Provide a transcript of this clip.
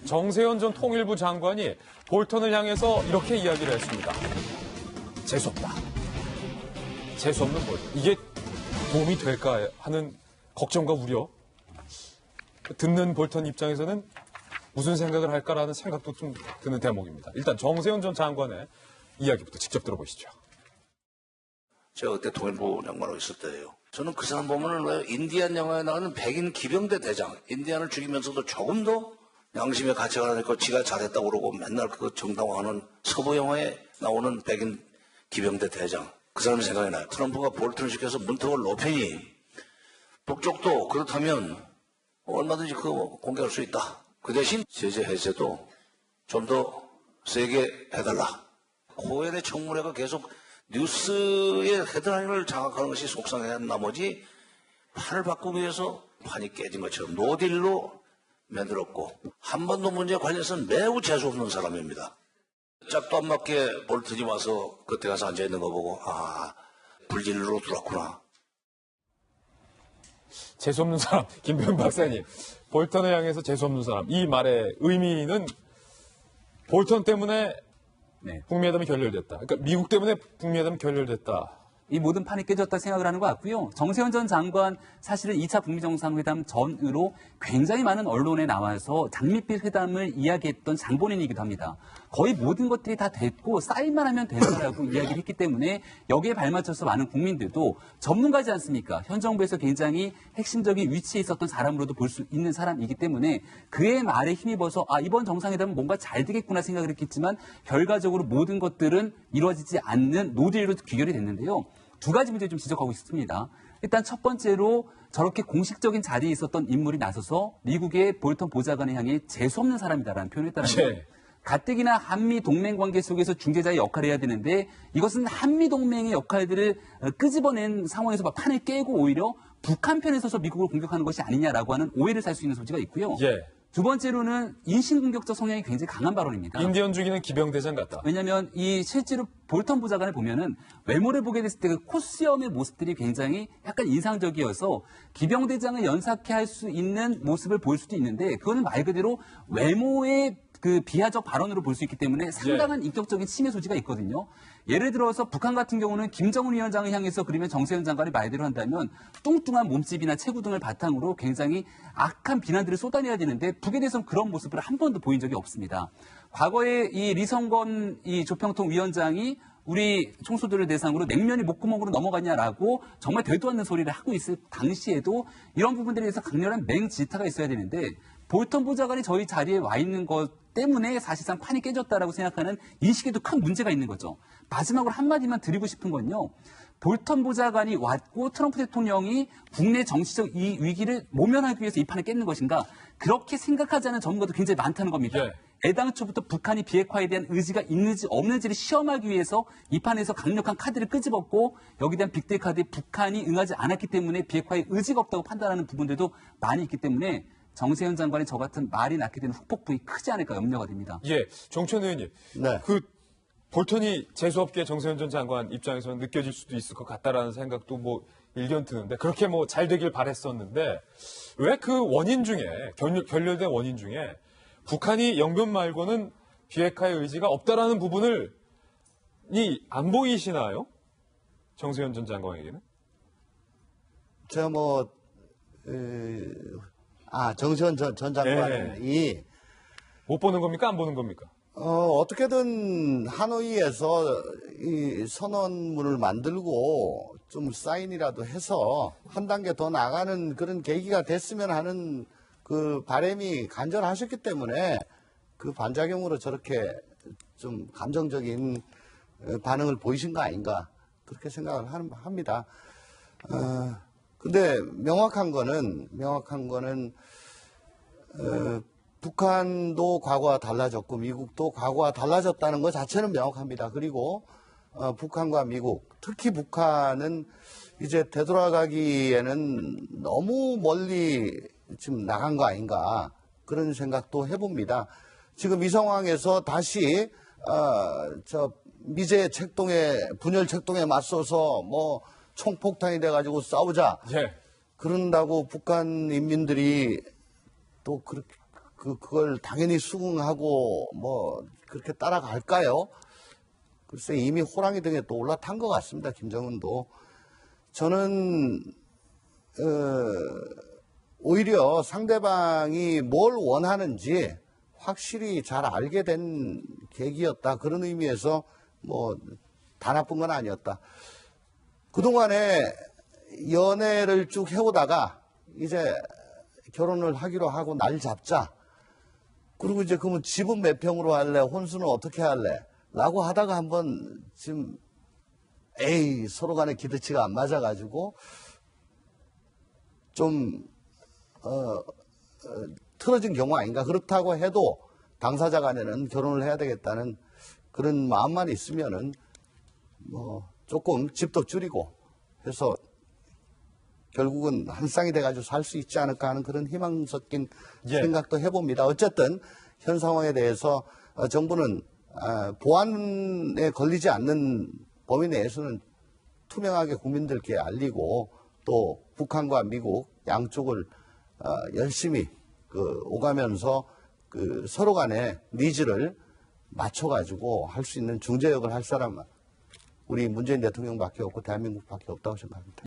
정세현 전 통일부 장관이 볼턴을 향해서 이렇게 이야기를 했습니다. 재수없다. 재수없는 볼턴. 이게 도움이 될까 하는 걱정과 우려. 듣는 볼턴 입장에서는 무슨 생각을 할까라는 생각도 좀 드는 대목입니다. 일단 정세현 전 장관의 이야기부터 직접 들어보시죠. 제가 그때 통일부 장관으로 있을 때예요. 저는 그 사람 보면은 왜 인디안 영화에 나오는 백인 기병대 대장, 인디안을 죽이면서도 조금 더 양심의 가치가 나니까 지가 잘했다고 그러고 맨날 그거 정당화하는 서부 영화에 나오는 백인 기병대 대장. 그 사람이 생각이 나요. 트럼프가 볼턴을 시켜서 문턱을 높이니 북쪽도 그렇다면 얼마든지 그거 공개할 수 있다. 그 대신 제재 해제도 좀 더 세게 해달라. 코엘의 청문회가 계속 뉴스의 헤드라인을 장악하는 것이 속상한 나머지 판을 바꾸기 위해서 판이 깨진 것처럼 노딜로 만들었고 한 번도 문제에 관련해서는 매우 재수없는 사람입니다. 짝도 안 맞게 볼턴이 와서 그때 가서 앉아있는 거 보고 불질로 들어왔구나. 재수없는 사람, 김병현 박사님. 볼턴을 향해서 재수없는 사람. 이 말의 의미는 볼턴 때문에 북미회담이 결렬됐다. 그러니까 미국 때문에 북미회담이 결렬됐다. 이 모든 판이 깨졌다 생각을 하는 것 같고요. 정세현 전 장관 사실은 2차 북미 정상회담 전으로 굉장히 많은 언론에 나와서 장밋빛 회담을 이야기했던 장본인이기도 합니다. 거의 모든 것들이 다 됐고 사인만 하면 된다라고 이야기를 했기 때문에 여기에 발맞춰서 많은 국민들도 전문가지 않습니까? 현 정부에서 굉장히 핵심적인 위치에 있었던 사람으로도 볼 수 있는 사람이기 때문에 그의 말에 힘입어서 이번 정상회담은 뭔가 잘 되겠구나 생각을 했겠지만 결과적으로 모든 것들은 이루어지지 않는 노딜로 귀결이 됐는데요. 두 가지 문제 좀 지적하고 싶습니다. 일단 첫 번째로 저렇게 공식적인 자리에 있었던 인물이 나서서 미국의 볼턴 보좌관을 향해 재수없는 사람이다라는 표현을 했다는 거예요. 가뜩이나 한미 동맹 관계 속에서 중재자의 역할을 해야 되는데 이것은 한미 동맹의 역할들을 끄집어낸 상황에서 막 판을 깨고 오히려 북한 편에 서서 미국을 공격하는 것이 아니냐라고 하는 오해를 살 수 있는 소지가 있고요. 두 번째로는 인신공격적 성향이 굉장히 강한 발언입니다. 인디언 죽이는 기병대장 같다. 왜냐하면 이 실제로 볼턴 보좌관을 보면은 외모를 보게 됐을 때 그 코수염의 모습들이 굉장히 약간 인상적이어서 기병대장을 연상케 할 수 있는 모습을 볼 수도 있는데 그거는 말 그대로 외모의 그 비하적 발언으로 볼 수 있기 때문에 상당한 인격적인 침해 소지가 있거든요. 예를 들어서 북한 같은 경우는 김정은 위원장을 향해서 그러면 정세현 장관이 말대로 한다면 뚱뚱한 몸집이나 체구 등을 바탕으로 굉장히 악한 비난들을 쏟아내야 되는데 북에 대해서는 그런 모습을 한 번도 보인 적이 없습니다. 과거에 이 리성건 이 조평통 위원장이 우리 총수들을 대상으로 냉면이 목구멍으로 넘어가냐라고 정말 되도 않는 소리를 하고 있을 당시에도 이런 부분들에 대해서 강렬한 맹지타가 있어야 되는데 볼턴 보좌관이 저희 자리에 와 있는 것 때문에 사실상 판이 깨졌다라고 생각하는 인식에도 큰 문제가 있는 거죠. 마지막으로 한마디만 드리고 싶은 건요. 볼턴 보좌관이 왔고 트럼프 대통령이 국내 정치적 이 위기를 모면하기 위해서 이 판을 깼는 것인가? 그렇게 생각하지 않은 전문가도 굉장히 많다는 겁니다. 애당초부터 북한이 비핵화에 대한 의지가 있는지 없는지를 시험하기 위해서 이 판에서 강력한 카드를 끄집었고 여기에 대한 빅딜 카드에 북한이 응하지 않았기 때문에 비핵화에 의지가 없다고 판단하는 부분들도 많이 있기 때문에 정세현 장관이 저 같은 말이 낳게 되는 후폭풍이 크지 않을까 염려가 됩니다. 정천 의원님. 그 볼턴이 재수없게 정세현 전 장관 입장에서는 느껴질 수도 있을 것 같다라는 생각도 일견 드는데 그렇게 잘 되길 바랬었는데 왜 그 원인 중에 결렬된 원인 중에 북한이 영변 말고는 비핵화의 의지가 없다라는 부분을 안 보이시나요? 정세현 전 장관에게는? 제가 정세현 전 장관이 못 보는 겁니까? 안 보는 겁니까? 어떻게든 하노이에서 이 선언문을 만들고 좀 사인이라도 해서 한 단계 더 나가는 그런 계기가 됐으면 하는 그 바람이 간절하셨기 때문에 그 반작용으로 저렇게 좀 감정적인 반응을 보이신 거 아닌가 그렇게 생각을 합니다. 근데 명확한 거는 북한도 과거와 달라졌고 미국도 과거와 달라졌다는 것 자체는 명확합니다. 그리고 북한과 미국, 특히 북한은 이제 되돌아가기에는 너무 멀리 지금 나간 거 아닌가 그런 생각도 해봅니다. 지금 이 상황에서 다시 미제 책동에 분열 책동에 맞서서 총폭탄이 돼가지고 싸우자 그런다고 북한 인민들이 또 그렇게 그걸 당연히 수긍하고 뭐 그렇게 따라갈까요? 글쎄 이미 호랑이 등에 또 올라탄 것 같습니다. 김정은도. 저는 오히려 상대방이 뭘 원하는지 확실히 잘 알게 된 계기였다. 그런 의미에서 뭐 다 나쁜 건 아니었다. 그동안에 연애를 쭉 해오다가 이제 결혼을 하기로 하고 날 잡자. 그리고 이제 그러면 집은 몇 평으로 할래? 혼수는 어떻게 할래? 라고 하다가 한번 지금 에이 서로 간에 기대치가 안 맞아가지고 좀 틀어진 경우 아닌가. 그렇다고 해도 당사자 간에는 결혼을 해야 되겠다는 그런 마음만 있으면은 뭐 조금 집도 줄이고 해서 결국은 한 쌍이 돼가지고 살 수 있지 않을까 하는 그런 희망 섞인 예. 생각도 해봅니다. 어쨌든 현 상황에 대해서 정부는 보안에 걸리지 않는 범위 내에서는 투명하게 국민들께 알리고 또 북한과 미국 양쪽을 열심히 오가면서 서로 간의 니즈를 맞춰가지고 할 수 있는 중재 역을 할 사람은 우리 문재인 대통령밖에 없고 대한민국밖에 없다고 생각합니다.